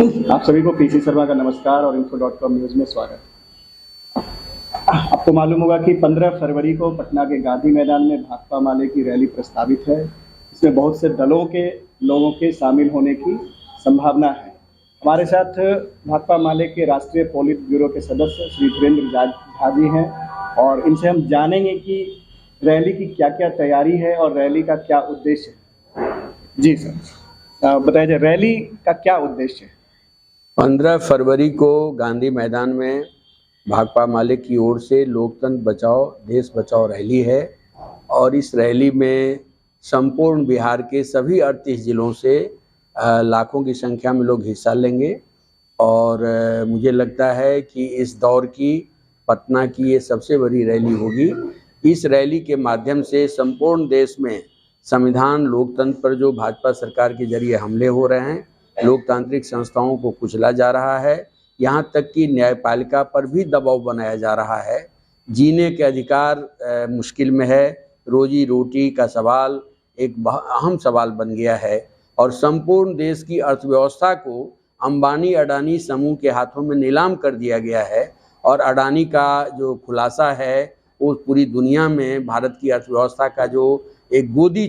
आप सभी को पीसी शर्मा का नमस्कार और info.com न्यूज़ में स्वागत। आपको मालूम होगा कि 15 फरवरी को पटना के गांधी मैदान में भाकपा माले की रैली प्रस्तावित है। इसमें बहुत से दलों के लोगों के शामिल होने की संभावना है। हमारे साथ भाकपा माले के राष्ट्रीय पोलित ब्यूरो के सदस्य श्री धीरेन्द्र झा जी हैं और इनसे हम जानेंगे कि रैली की क्या क्या तैयारी है और रैली का क्या उद्देश्य है। जी सर, बताइए जाए रैली का क्या उद्देश्य है। 15 फरवरी को गांधी मैदान में भाकपा माले की ओर से लोकतंत्र बचाओ देश बचाओ रैली है और इस रैली में संपूर्ण बिहार के सभी 38 जिलों से लाखों की संख्या में लोग हिस्सा लेंगे और मुझे लगता है कि इस दौर की पटना की ये सबसे बड़ी रैली होगी। इस रैली के माध्यम से संपूर्ण देश में संविधान लोकतंत्र पर जो भाजपा सरकार के जरिए हमले हो रहे हैं, लोकतांत्रिक संस्थाओं को कुचला जा रहा है, यहाँ तक कि न्यायपालिका पर भी दबाव बनाया जा रहा है। जीने के अधिकार मुश्किल में है, रोजी रोटी का सवाल एक अहम सवाल बन गया है और संपूर्ण देश की अर्थव्यवस्था को अंबानी अडानी समूह के हाथों में नीलाम कर दिया गया है और अडानी का जो खुलासा है वो पूरी दुनिया में भारत की अर्थव्यवस्था का जो एक गोदी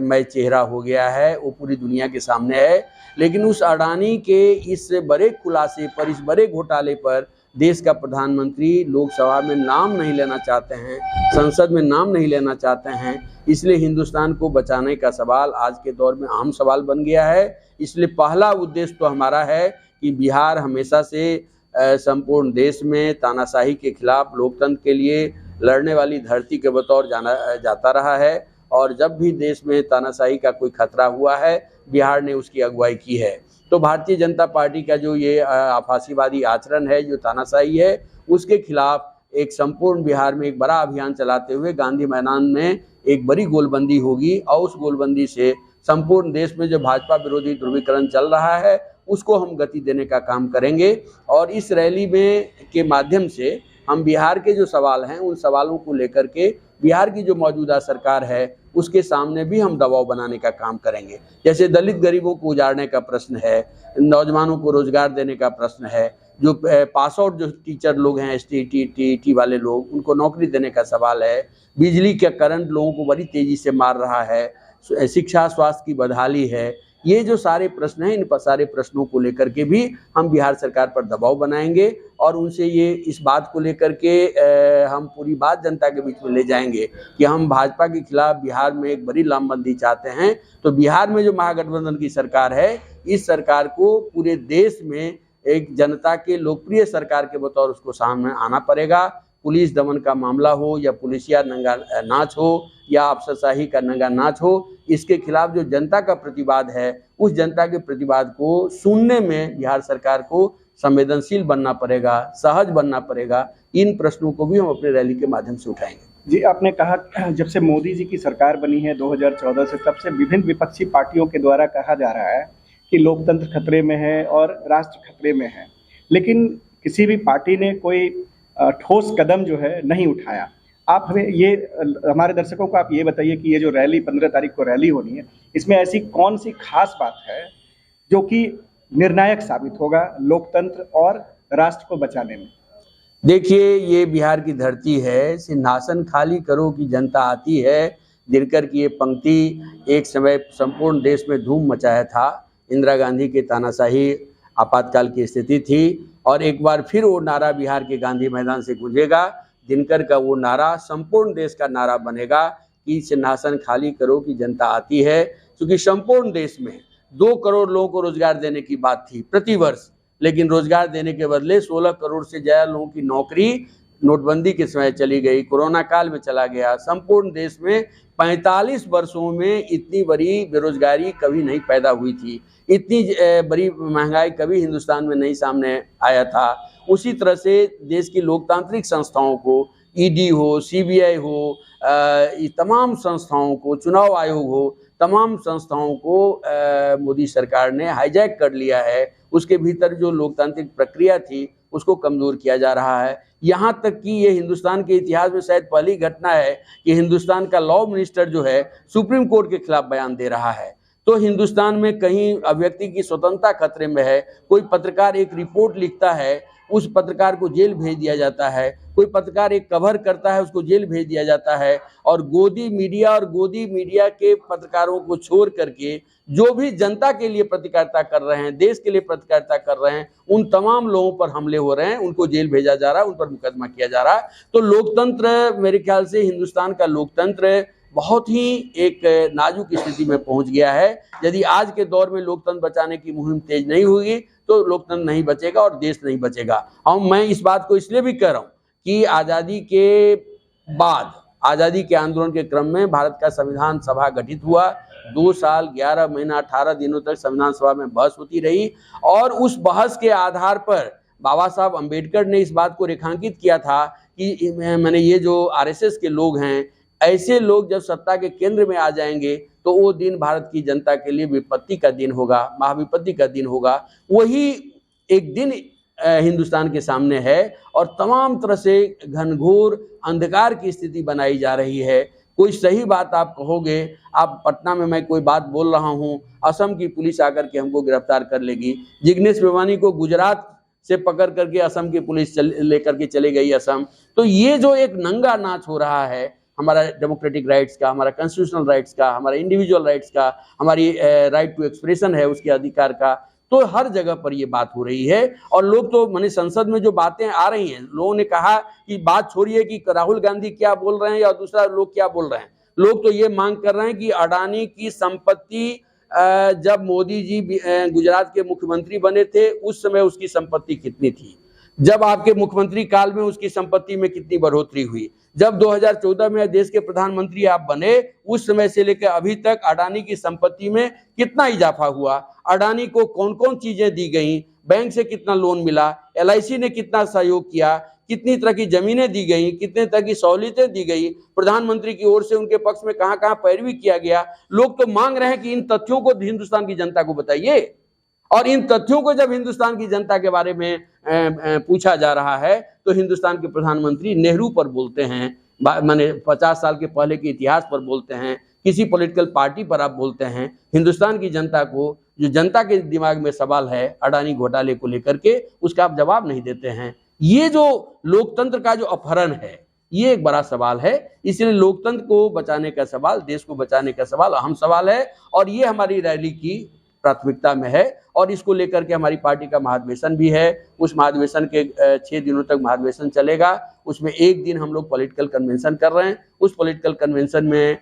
मय चेहरा हो गया है वो पूरी दुनिया के सामने है। लेकिन उस अडानी के इस बड़े खुलासे पर, इस बड़े घोटाले पर देश का प्रधानमंत्री लोकसभा में नाम नहीं लेना चाहते हैं, संसद में नाम नहीं लेना चाहते हैं। इसलिए हिंदुस्तान को बचाने का सवाल आज के दौर में अहम सवाल बन गया है। इसलिए पहला उद्देश्य तो हमारा है कि बिहार हमेशा से संपूर्ण देश में तानाशाही के खिलाफ लोकतंत्र के लिए लड़ने वाली धरती के बतौर जाना जाता रहा है और जब भी देश में तानाशाही का कोई खतरा हुआ है बिहार ने उसकी अगुवाई की है। तो भारतीय जनता पार्टी का जो ये आभासीवादी आचरण है, जो तानाशाही है, उसके खिलाफ एक संपूर्ण बिहार में एक बड़ा अभियान चलाते हुए गांधी मैदान में एक बड़ी गोलबंदी होगी और उस गोलबंदी से संपूर्ण देश में जो भाजपा विरोधी ध्रुवीकरण चल रहा है उसको हम गति देने का काम करेंगे। और इस रैली में के माध्यम से हम बिहार के जो सवाल हैं उन सवालों को लेकर के बिहार की जो मौजूदा सरकार है उसके सामने भी हम दबाव बनाने का काम करेंगे। जैसे दलित गरीबों को उजाड़ने का प्रश्न है, नौजवानों को रोजगार देने का प्रश्न है, जो पास आउट जो टीचर लोग हैं ST TET वाले लोग उनको नौकरी देने का सवाल है, बिजली का करंट लोगों को बड़ी तेजी से मार रहा है, शिक्षा स्वास्थ्य की बदहाली है। ये जो सारे प्रश्न हैं इन सारे प्रश्नों को लेकर के भी हम बिहार सरकार पर दबाव बनाएंगे और उनसे ये इस बात को लेकर के हम पूरी बात जनता के बीच में ले जाएंगे कि हम भाजपा के खिलाफ बिहार में एक बड़ी लामबंदी चाहते हैं। तो बिहार में जो महागठबंधन की सरकार है इस सरकार को पूरे देश में एक जनता के लोकप्रिय सरकार के बतौर उसको सामने आना पड़ेगा। पुलिस दमन का मामला हो या पुलिसिया नंगा नाच हो या अफसरशाही का नंगा नाच हो, इसके खिलाफ जो जनता का प्रतिवाद है उस जनता के प्रतिवाद को सुनने में बिहार सरकार को संवेदनशील बनना पड़ेगा, सहज बनना पड़ेगा। इन प्रश्नों को भी हम अपने रैली के माध्यम से उठाएंगे। जी, आपने कहा जब से मोदी जी की सरकार बनी है 2014 से, तब से विभिन्न विपक्षी पार्टियों के द्वारा कहा जा रहा है कि लोकतंत्र खतरे में है और राष्ट्र खतरे में है, लेकिन किसी भी पार्टी ने कोई ठोस कदम जो है नहीं उठाया। आप हमें ये हमारे दर्शकों को आप ये बताइए कि ये जो रैली 15 तारीख को रैली होनी है, इसमें ऐसी कौन सी खास बात है जो कि निर्णायक साबित होगा लोकतंत्र और राष्ट्र को बचाने में। देखिए, ये बिहार की धरती है, सिंहासन खाली करो कि जनता आती है। दिनकर की ये पंक्ति एक समय संपूर्ण देश में धूम मचाया था। इंदिरा गांधी के तानाशाही आपातकाल की स्थिति थी और एक बार फिर वो नारा बिहार के गांधी मैदान से गूंजेगा। दिनकर का वो नारा संपूर्ण देश का नारा बनेगा कि सिंहासन खाली करो कि जनता आती है। क्योंकि संपूर्ण देश में 2 करोड़ लोगों को रोजगार देने की बात थी प्रति वर्ष, लेकिन रोजगार देने के बदले 16 करोड़ से ज्यादा लोगों की नौकरी नोटबंदी के समय चली गई, कोरोना काल में चला गया। संपूर्ण देश में 45 वर्षों में इतनी बड़ी बेरोजगारी कभी नहीं पैदा हुई थी, इतनी बड़ी महंगाई कभी हिंदुस्तान में नहीं सामने आया था। उसी तरह से देश की लोकतांत्रिक संस्थाओं को, ED हो, CBI हो, तमाम संस्थाओं को, चुनाव आयोग हो, तमाम संस्थाओं को मोदी सरकार ने हाईजैक कर लिया है। उसके भीतर जो लोकतांत्रिक प्रक्रिया थी उसको कमज़ोर किया जा रहा है। यहाँ तक कि ये हिंदुस्तान के इतिहास में शायद पहली घटना है कि हिंदुस्तान का लॉ मिनिस्टर जो है सुप्रीम कोर्ट के खिलाफ बयान दे रहा है। तो हिंदुस्तान में कहीं अभिव्यक्ति की स्वतंत्रता खतरे में है। कोई पत्रकार एक रिपोर्ट लिखता है, उस पत्रकार को जेल भेज दिया जाता है। कोई पत्रकार एक कवर करता है, उसको जेल भेज दिया जाता है। और गोदी मीडिया के पत्रकारों को छोड़ करके जो भी जनता के लिए पत्रकारिता कर रहे हैं, देश के लिए पत्रकारिता कर रहे हैं, उन तमाम लोगों पर हमले हो रहे हैं, उनको जेल भेजा जा रहा है, उन पर मुकदमा किया जा रहा है। तो लोकतंत्र, मेरे ख्याल से हिंदुस्तान का लोकतंत्र बहुत ही एक नाजुक स्थिति में पहुंच गया है। यदि आज के दौर में लोकतंत्र बचाने की मुहिम तेज नहीं होगी तो लोकतंत्र नहीं बचेगा और देश नहीं बचेगा। और मैं इस बात को इसलिए भी कह रहा हूं कि आज़ादी के बाद, आज़ादी के आंदोलन के क्रम में भारत का संविधान सभा गठित हुआ। 2 साल 11 महीना 18 दिनों तक संविधान सभा में बहस होती रही और उस बहस के आधार पर बाबा साहब अम्बेडकर ने इस बात को रेखांकित किया था कि मैंने ये जो आरएसएस के लोग हैं, ऐसे लोग जब सत्ता के केंद्र में आ जाएंगे तो वो दिन भारत की जनता के लिए विपत्ति का दिन होगा, महाविपत्ति का दिन होगा। वही एक दिन हिंदुस्तान के सामने है और तमाम तरह से घनघोर अंधकार की स्थिति बनाई जा रही है। कोई सही बात आप कहोगे, आप पटना में मैं कोई बात बोल रहा हूँ, असम की पुलिस आकर के हमको गिरफ्तार कर लेगी। जिग्नेश मेवानी को गुजरात से पकड़ करके असम की पुलिस लेकर के चले गई असम। तो ये जो एक नंगा नाच हो रहा है हमारा डेमोक्रेटिक राइट्स का, हमारा कॉन्स्टिट्यूशनल राइट्स का, हमारा इंडिविजुअल राइट्स का, हमारी राइट टू एक्सप्रेशन है उसके अधिकार का, तो हर जगह पर ये बात हो रही है। और लोग तो माने संसद में जो बातें आ रही हैं, लोगों ने कहा कि बात छोड़िए कि राहुल गांधी क्या बोल रहे हैं या दूसरा लोग क्या बोल रहे हैं, लोग तो ये मांग कर रहे हैं कि अडानी की संपत्ति जब मोदी जी गुजरात के मुख्यमंत्री बने थे उस समय उसकी संपत्ति कितनी थी, जब आपके मुख्यमंत्री काल में उसकी संपत्ति में कितनी बढ़ोतरी हुई, जब 2014 में देश के प्रधानमंत्री आप बने उस समय से लेकर अभी तक अडानी की संपत्ति में कितना इजाफा हुआ, अडानी को कौन कौन चीजें दी गई, बैंक से कितना लोन मिला, एलआईसी ने कितना सहयोग किया, कितनी तरह की जमीनें दी गई, कितने तरह की सहूलियतें दी गई, प्रधानमंत्री की ओर से उनके पक्ष में कहां कहां पैरवी किया गया। लोग तो मांग रहे हैं कि इन तथ्यों को हिंदुस्तान की जनता को बताइए। और इन तथ्यों को जब हिंदुस्तान की जनता के बारे में पूछा जा रहा है तो हिंदुस्तान के प्रधानमंत्री नेहरू पर बोलते हैं, माने 50 साल के पहले के इतिहास पर बोलते हैं, किसी पॉलिटिकल पार्टी पर आप बोलते हैं। हिंदुस्तान की जनता को, जो जनता के दिमाग में सवाल है अडानी घोटाले को लेकर के, उसका आप जवाब नहीं देते हैं। ये जो लोकतंत्र का जो अपहरण है ये एक बड़ा सवाल है। इसलिए लोकतंत्र को बचाने का सवाल, देश को बचाने का सवाल अहम सवाल है और ये हमारी रैली की प्राथमिकता में है। और इसको लेकर के हमारी पार्टी का महाधिवेशन भी है। उस महाधिवेशन के 6 दिनों तक महाधिवेशन चलेगा। उसमें एक दिन हम लोग पॉलिटिकल कन्वेंशन कर रहे हैं। उस पॉलिटिकल कन्वेंशन में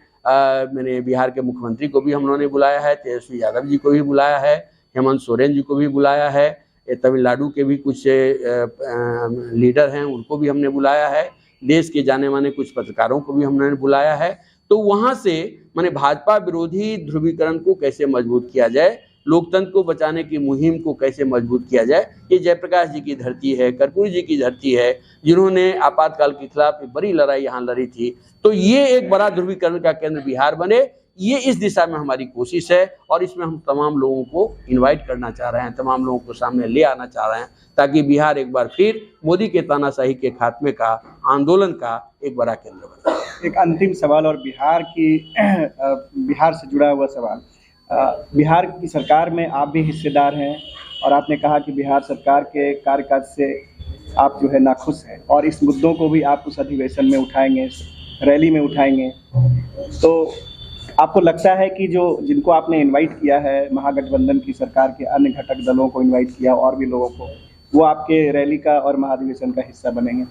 मैंने बिहार के मुख्यमंत्री को भी हम लोगों ने बुलाया है, तेजस्वी यादव जी को भी बुलाया है, हेमंत सोरेन जी को भी बुलाया है, तमिलनाडु के भी कुछ लीडर हैं उनको भी हमने बुलाया है, देश के जाने माने कुछ पत्रकारों को भी हमने बुलाया है। तो वहाँ से माने भाजपा विरोधी ध्रुवीकरण को कैसे मजबूत किया जाए, लोकतंत्र को बचाने की मुहिम को कैसे मजबूत किया जाए। ये जयप्रकाश जी की धरती है, कर्पूरी जी की धरती है, जिन्होंने आपातकाल के खिलाफ एक बड़ी लड़ाई यहाँ लड़ी थी। तो ये एक बड़ा ध्रुवीकरण का केंद्र बिहार बने, ये इस दिशा में हमारी कोशिश है। और इसमें हम तमाम लोगों को इनवाइट करना चाह रहे हैं, तमाम लोगों को सामने ले आना चाह रहे हैं, ताकि बिहार एक बार फिर मोदी के तानाशाही के खात्मे का आंदोलन का एक बड़ा केंद्र बने। एक अंतिम सवाल और बिहार से जुड़ा हुआ सवाल, बिहार की सरकार में आप भी हिस्सेदार हैं और आपने कहा कि बिहार सरकार के कार्यकाल से आप जो है नाखुश हैं और इस मुद्दों को भी आप उस अधिवेशन में उठाएंगे, रैली में उठाएंगे। तो आपको लगता है कि जिनको आपने इनवाइट किया है, महागठबंधन की सरकार के अन्य घटक दलों को इनवाइट किया और भी लोगों को, वो आपके रैली का और महाधिवेशन का हिस्सा बनेंगे?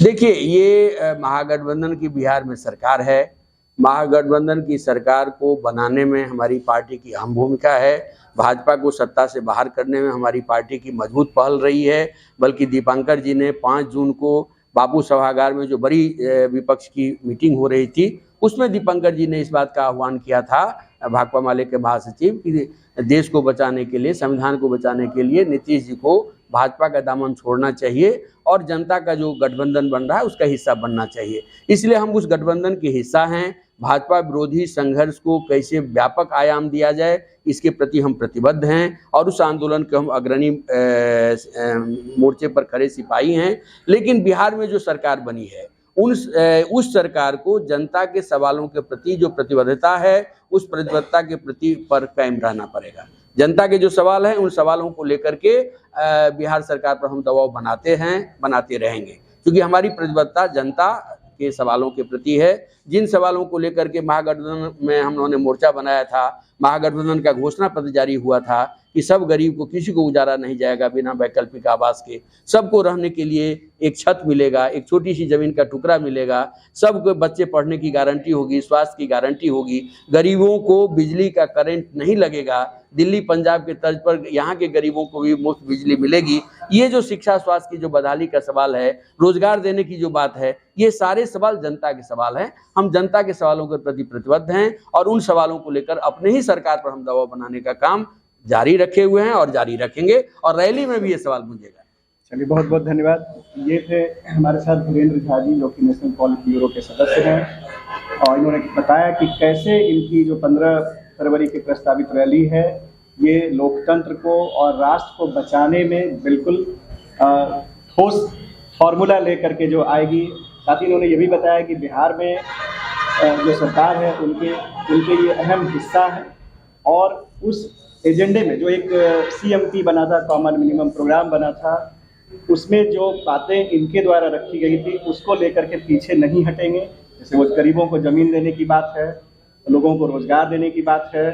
देखिए, ये महागठबंधन की बिहार में सरकार है। महागठबंधन की सरकार को बनाने में हमारी पार्टी की अहम भूमिका है। भाजपा को सत्ता से बाहर करने में हमारी पार्टी की मजबूत पहल रही है। बल्कि दीपांकर जी ने 5 जून को बापू सभागार में जो बड़ी विपक्ष की मीटिंग हो रही थी, उसमें दीपांकर जी ने इस बात का आह्वान किया था, भाकपा माले के महासचिव, कि देश को बचाने के लिए, संविधान को बचाने के लिए नीतीश जी को भाजपा का दामन छोड़ना चाहिए और जनता का जो गठबंधन बन रहा है उसका हिस्सा बनना चाहिए। इसलिए हम उस गठबंधन के हिस्सा हैं। भाजपा विरोधी संघर्ष को कैसे व्यापक आयाम दिया जाए, इसके प्रति हम प्रतिबद्ध हैं और उस आंदोलन के हम अग्रणी मोर्चे पर खड़े सिपाही हैं। लेकिन बिहार में जो सरकार बनी है उस सरकार को जनता के सवालों के प्रति जो प्रतिबद्धता है उस प्रतिबद्धता के प्रति पर कायम रहना पड़ेगा। जनता के जो सवाल हैं उन सवालों को लेकर के बिहार सरकार पर हम दबाव बनाते हैं, बनाते रहेंगे, क्योंकि हमारी प्रतिबद्धता जनता के सवालों के प्रति है। जिन सवालों को लेकर के महागठबंधन में हम लोगों ने मोर्चा बनाया था, महागठबंधन का घोषणा पत्र जारी हुआ था कि सब गरीब को किसी को गुजारा नहीं जाएगा बिना वैकल्पिक आवास के, सबको रहने के लिए एक छत मिलेगा, एक छोटी सी जमीन का टुकड़ा मिलेगा, सबको बच्चे पढ़ने की गारंटी होगी, स्वास्थ्य की गारंटी होगी, गरीबों को बिजली का करंट नहीं लगेगा, दिल्ली पंजाब के तर्ज पर यहाँ के गरीबों को भी मुफ्त बिजली मिलेगी। ये जो शिक्षा स्वास्थ्य की जो बदहाली का सवाल है, रोजगार देने की जो बात है, ये सारे सवाल जनता के सवाल हैं। हम जनता के सवालों के प्रति प्रतिबद्ध हैं और उन सवालों को लेकर अपने ही सरकार पर हम दबाव बनाने का काम जारी रखे हुए हैं और जारी रखेंगे और रैली में भी ये सवाल गूंजेगा। चलिए, बहुत बहुत धन्यवाद। ये थे हमारे साथ धीरेन्द्र झा जी, जो कि नेशनल पॉलिट ब्यूरो के सदस्य हैं, और इन्होंने बताया कि कैसे इनकी जो 15 फरवरी की प्रस्तावित रैली है ये लोकतंत्र को और राष्ट्र को बचाने में बिल्कुल ठोस फॉर्मूला लेकर के जो आएगी। साथ ही इन्होंने ये भी बताया कि बिहार में जो सरकार है उनके ये अहम हिस्सा है और उस एजेंडे में जो एक CMP बना था, कॉमन मिनिमम प्रोग्राम बना था, उसमें जो बातें इनके द्वारा रखी गई थी उसको लेकर के पीछे नहीं हटेंगे। जैसे वो गरीबों को ज़मीन देने की बात है, लोगों को रोज़गार देने की बात है,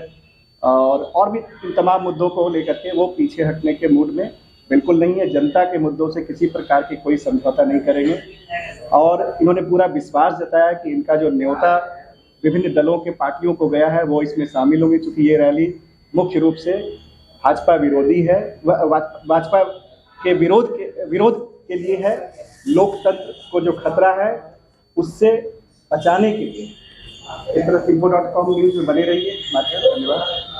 और भी तमाम मुद्दों को लेकर के वो पीछे हटने के मूड में बिल्कुल नहीं है। जनता के मुद्दों से किसी प्रकार की कोई समझौता नहीं करेंगे और इन्होंने पूरा विश्वास जताया कि इनका जो न्योता विभिन्न दलों के पार्टियों को गया है वो इसमें शामिल होंगे, चूँकि ये रैली मुख्य रूप से भाजपा विरोधी है, भाजपा के विरोध के लिए है। लोकतंत्र को जो खतरा है उससे बचाने के लिए इस तरह info.com न्यूज़ में बने रहिए। धन्यवाद।